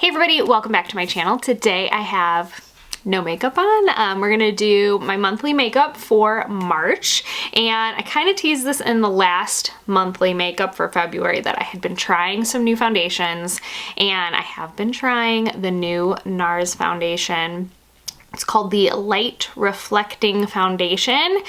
Hey everybody, welcome back to my channel. Today I have no makeup on. We're gonna do my monthly makeup for March, and I kind of teased this in the last monthly makeup for February that I had been trying some new foundations, and I have been trying the new Nars foundation. It's called the Light Reflecting Foundation,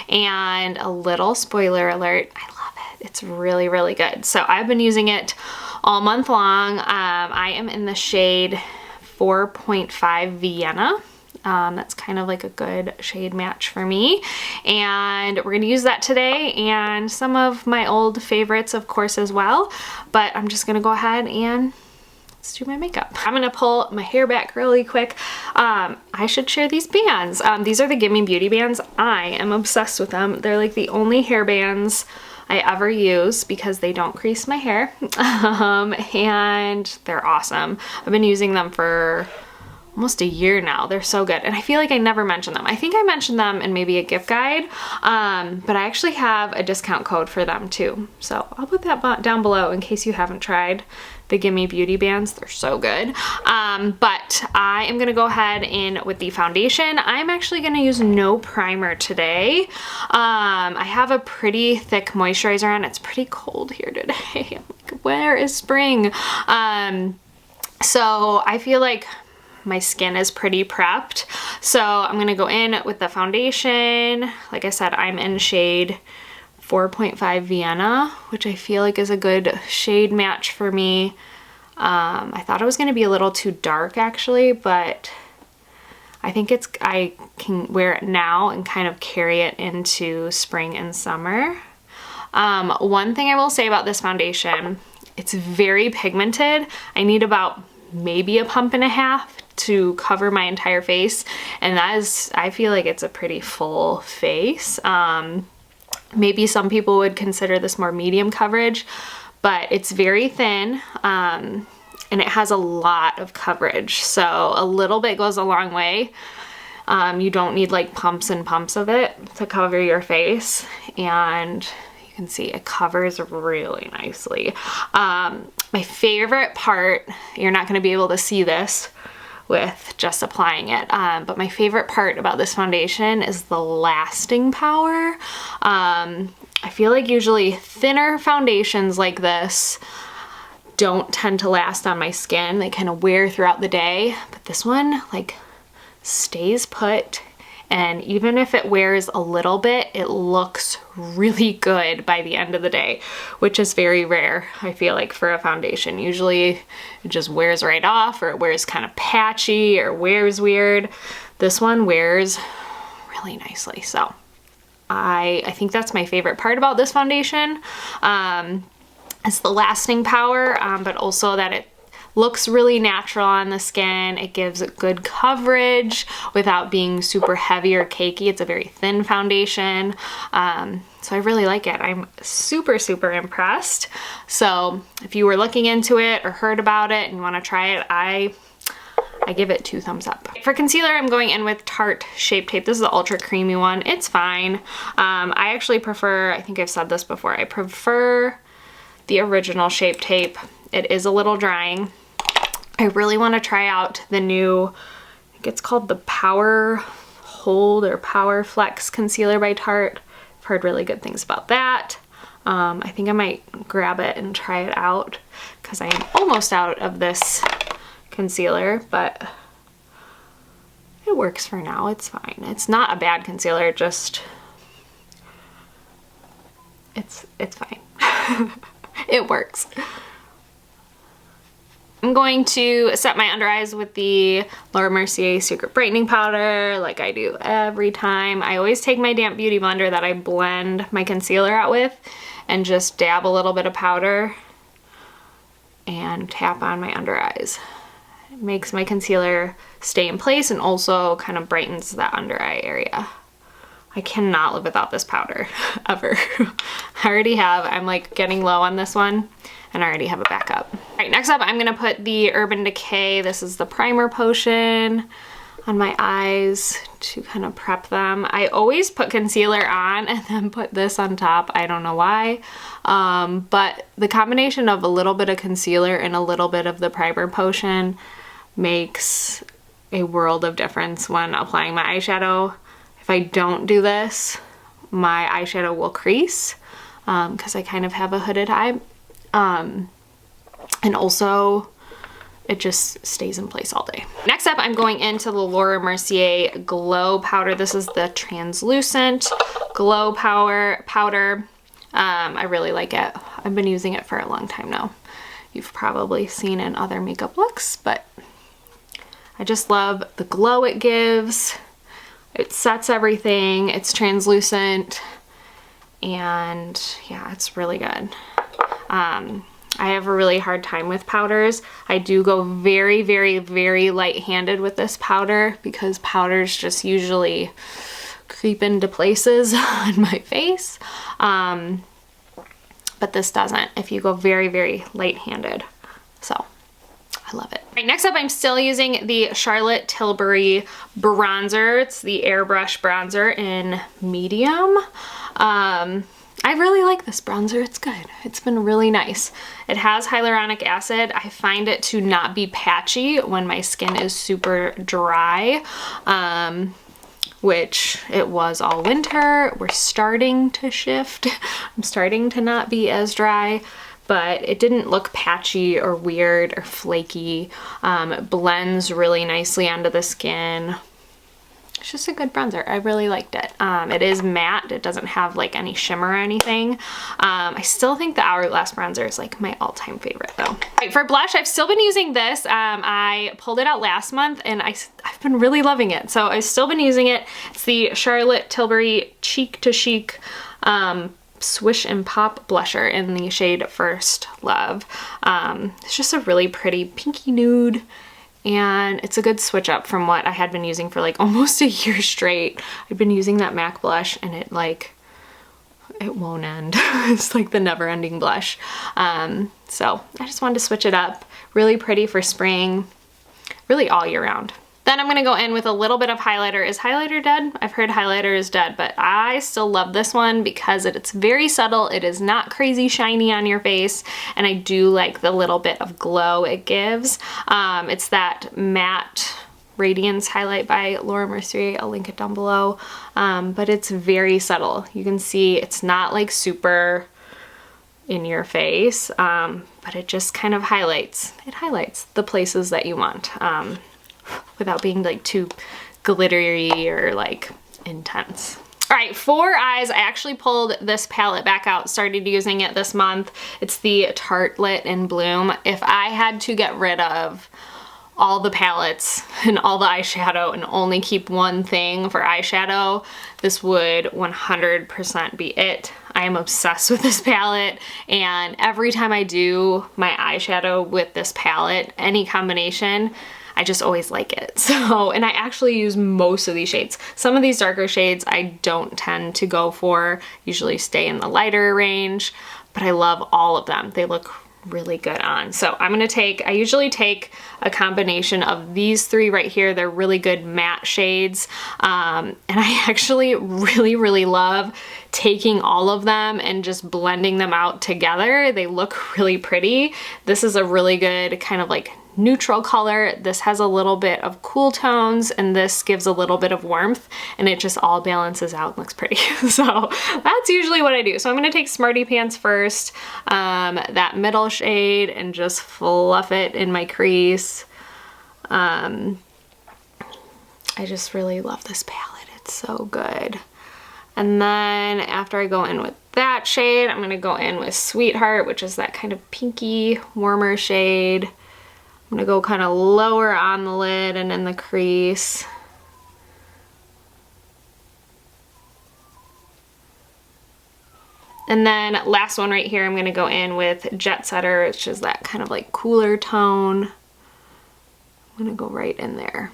and a little spoiler alert, I love it. It's really, really good. So I've been using it all month long. I am in the shade 4.5 Vienna. That's kind of like a good shade match for me. And we're gonna use that today and some of my old favorites, of course, as well. But I'm just gonna go ahead and let's do my makeup. I'm gonna pull my hair back really quick. I should share these bands. These are the Gimme Beauty bands. I am obsessed with them. They're like the only hair bands I ever use because they don't crease my hair. And they're awesome. I've been using them for almost a year now. They're so good. And I feel like I never mentioned them. I think I mentioned them in maybe a gift guide, but I actually have a discount code for them too. So I'll put that down below in case you haven't tried the Gimme Beauty bands. They're so good. But I am gonna go ahead in with the foundation. I'm actually gonna use no primer today. I have a pretty thick moisturizer on. It's pretty cold here today. I'm like, where is spring? So I feel like my skin is pretty prepped. So I'm gonna go in with the foundation. Like I said, I'm in shade 4.5 Vienna, which I feel like is a good shade match for me. I thought it was gonna be a little too dark actually, but I think I can wear it now and kind of carry it into spring and summer. One thing I will say about this foundation, it's very pigmented. I need about maybe a pump and a half to cover my entire face, and that is, I feel like it's a pretty full face. Maybe some people would consider this more medium coverage, but it's very thin, and it has a lot of coverage, so a little bit goes a long way. You don't need like pumps and pumps of it to cover your face, and you can see it covers really nicely. My favorite part, you're not going to be able to see this with just applying it, but my favorite part about this foundation is the lasting power. I feel like usually thinner foundations like this don't tend to last on my skin. They kind of wear throughout the day, but this one like stays put, and even if it wears a little bit, it looks really good by the end of the day, which is very rare, I feel like, for a foundation. Usually it just wears right off, or it wears kind of patchy or wears weird. This one wears really nicely. So I think that's my favorite part about this foundation. It's the lasting power, but also that it looks really natural on the skin. It gives good coverage without being super heavy or cakey. It's a very thin foundation. So I really like it. I'm super, super impressed. So if you were looking into it or heard about it and you want to try it, I give it 2 thumbs up. For concealer, I'm going in with Tarte Shape Tape. This is the ultra creamy one. It's fine. I actually prefer, I think I've said this before, I prefer the original Shape Tape. It is a little drying. I really want to try out the new, I think it's called the Power Hold or Power Flex Concealer by Tarte. I've heard really good things about that. I think I might grab it and try it out because I am almost out of this concealer, but it works for now. It's fine. It's not a bad concealer, just it's fine. It works. I'm going to set my under eyes with the Laura Mercier Secret Brightening Powder like I do every time. I always take my damp beauty blender that I blend my concealer out with and just dab a little bit of powder and tap on my under eyes. It makes my concealer stay in place and also kind of brightens that under eye area. I cannot live without this powder, ever. I already have, I'm like getting low on this one, and I already have a backup. All right, next up I'm gonna put the Urban Decay. This is the primer potion. on my eyes to kind of prep them. I always put concealer on and then put this on top. I don't know why. But the combination of a little bit of concealer and a little bit of the primer potion makes a world of difference when applying my eyeshadow. If I don't do this, my eyeshadow will crease because I kind of have a hooded eye. And also it just stays in place all day. Next up, I'm going into the Laura Mercier Glow Powder. This is the translucent glow powder. I really like it. I've been using it for a long time now. You've probably seen in other makeup looks, but I just love the glow it gives. It sets everything. It's translucent, and yeah, it's really good. I have a really hard time with powders. I do go very, very, very light-handed with this powder because powders just usually creep into places on my face. But this doesn't if you go very, very light-handed. So I love it. All right, next up, I'm still using the Charlotte Tilbury Bronzer. It's the Airbrush Bronzer in medium. I really like this bronzer. It's good. It's been really nice. It has hyaluronic acid. I find it to not be patchy when my skin is super dry, which it was all winter. We're starting to shift. I'm starting to not be as dry, but it didn't look patchy or weird or flaky. It blends really nicely onto the skin. It's just a good bronzer. I really liked it. It is matte. It doesn't have like any shimmer or anything. I still think the Hourglass bronzer is like my all-time favorite though. All right, for blush, I've still been using this. I pulled it out last month and I've been really loving it. So I've still been using it. It's the Charlotte Tilbury Cheek to Chic Swish and Pop blusher in the shade First Love. It's just a really pretty pinky nude. And it's a good switch up from what I had been using for like almost a year straight. I've been using that MAC blush and it won't end. It's like the never ending blush. So I just wanted to switch it up. Really pretty for spring, really all year round. Then I'm gonna go in with a little bit of highlighter. Is highlighter dead? I've heard highlighter is dead, but I still love this one because it's very subtle. It is not crazy shiny on your face, and I do like the little bit of glow it gives. It's that matte Radiance highlight by Laura Mercier. I'll link it down below. But it's very subtle. You can see it's not like super in your face, but it just kind of highlights. It highlights the places that you want. Without being like too glittery or like intense. All right, for eyes, I actually pulled this palette back out, started using it this month. It's the Tartelette in Bloom. If I had to get rid of all the palettes and all the eyeshadow and only keep one thing for eyeshadow, this would 100% be it. I am obsessed with this palette, and every time I do my eyeshadow with this palette, any combination, I just always like it. So, and I actually use most of these shades. Some of these darker shades I don't tend to go for, usually stay in the lighter range, but I love all of them. They look really good on. So I'm gonna I usually take a combination of these three right here. They're really good matte shades. And I actually really, really love taking all of them and just blending them out together. They look really pretty. This is a really good kind of like neutral color. This has a little bit of cool tones, and this gives a little bit of warmth, and it just all balances out and looks pretty. So that's usually what I do. So I'm gonna take Smarty Pants first, that middle shade, and just fluff it in my crease. I just really love this palette. It's so good. And then after I go in with that shade, I'm gonna go in with Sweetheart, which is that kind of pinky, warmer shade. I'm gonna go kind of lower on the lid and in the crease. And then last one right here, I'm gonna go in with Jet Setter, which is that kind of like cooler tone. I'm gonna go right in there.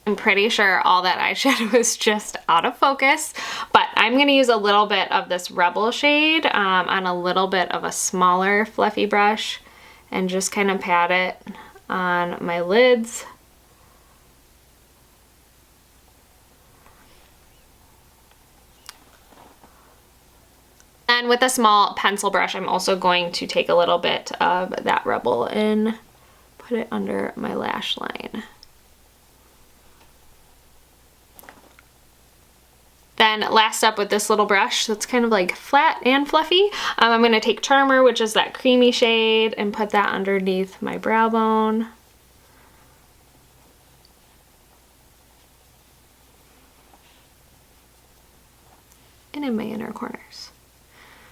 I'm pretty sure all that eyeshadow is just out of focus, but I'm gonna use a little bit of this Rebel shade on a little bit of a smaller fluffy brush and just kind of pat it on my lids. And with a small pencil brush, I'm also going to take a little bit of that Rebel and put it under my lash line. Then last up with this little brush that's kind of like flat and fluffy, I'm going to take Charmer, which is that creamy shade, and put that underneath my brow bone. And in my inner corners.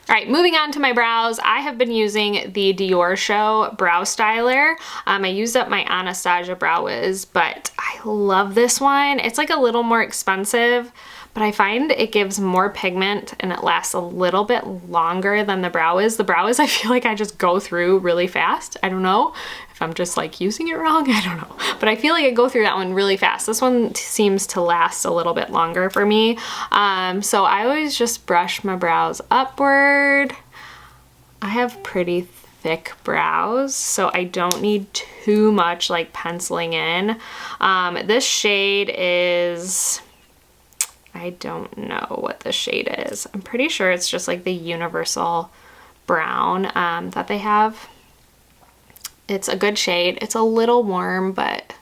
All right, moving on to my brows. I have been using the Dior Show Brow Styler. I used up my Anastasia Brow Wiz, but I love this one. It's like a little more expensive, but I find it gives more pigment and it lasts a little bit longer than the Brow Wiz. The Brow Wiz, I feel like I just go through really fast. I don't know if I'm just like using it wrong, I don't know. But I feel like I go through that one really fast. This one seems to last a little bit longer for me. So I always just brush my brows upward. I have pretty thick brows, so I don't need too much like penciling in. This shade is, I don't know what the shade is. I'm pretty sure it's just like the universal brown that they have. It's a good shade. It's a little warm, but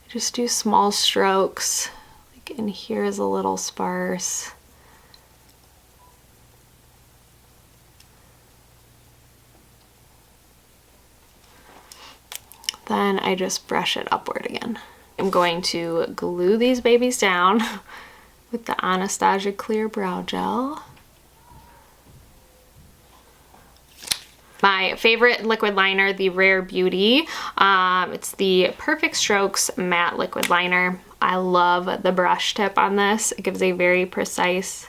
just do small strokes. Like in here is a little sparse. Then I just brush it upward again. I'm going to glue these babies down with the Anastasia Clear Brow Gel. My favorite liquid liner, the Rare Beauty. It's the Perfect Strokes Matte Liquid Liner. I love the brush tip on this. It gives a very precise,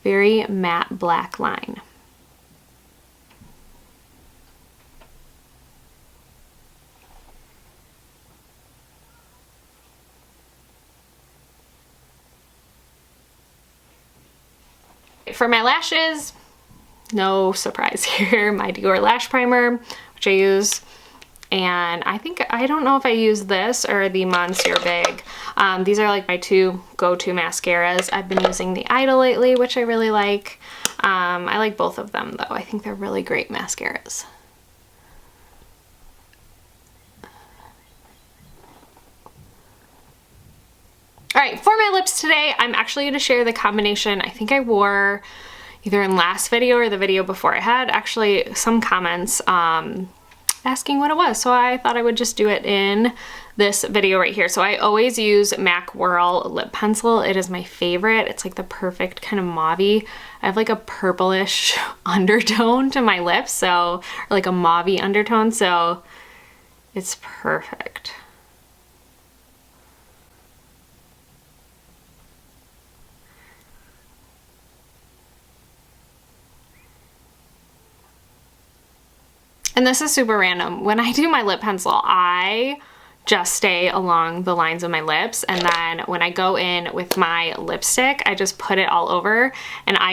very matte black line. For my lashes, no surprise here, my Dior Lash Primer, which I use, and I don't know if I use this or the Mercier Big. These are like my two go-to mascaras. I've been using the Idol lately, which I really like. I like both of them though. I think they're really great mascaras. All right, for my lips today, I'm actually going to share the combination I think I wore either in last video or the video before. I had actually some comments asking what it was, so I thought I would just do it in this video right here. So I always use MAC Whirl Lip Pencil. It is my favorite. It's like the perfect kind of mauve-y. I have like a purplish undertone to my lips, so, or like a mauve-y undertone, so it's perfect. And this is super random. When I do my lip pencil, I just stay along the lines of my lips, and then when I go in with my lipstick, I just put it all over, and I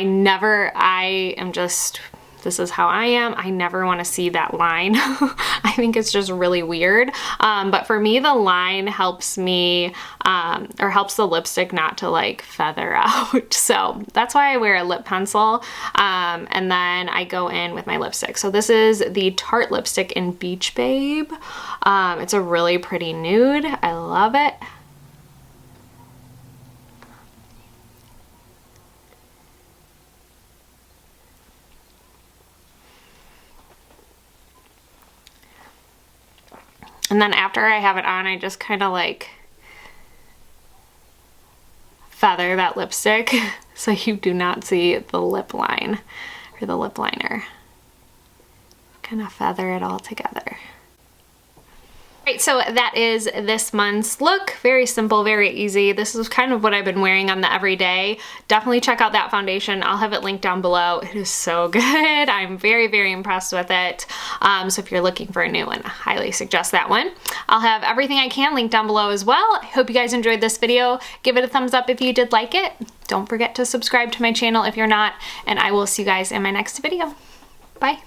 am just, this is how I am. I never want to see that line. I think it's just really weird. But for me, the line helps me, or helps the lipstick not to like feather out. So that's why I wear a lip pencil. And then I go in with my lipstick. So this is the Tarte Lipstick in Beach Babe. It's a really pretty nude. I love it. And then after I have it on, I just kind of like feather that lipstick so you do not see the lip line or the lip liner. Kind of feather it all together. Alright, so that is this month's look. Very simple, very easy. This is kind of what I've been wearing on the everyday. Definitely check out that foundation. I'll have it linked down below. It is so good. I'm very, very impressed with it. So if you're looking for a new one, I highly suggest that one. I'll have everything I can linked down below as well. I hope you guys enjoyed this video. Give it a thumbs up if you did like it. Don't forget to subscribe to my channel if you're not, and I will see you guys in my next video. Bye.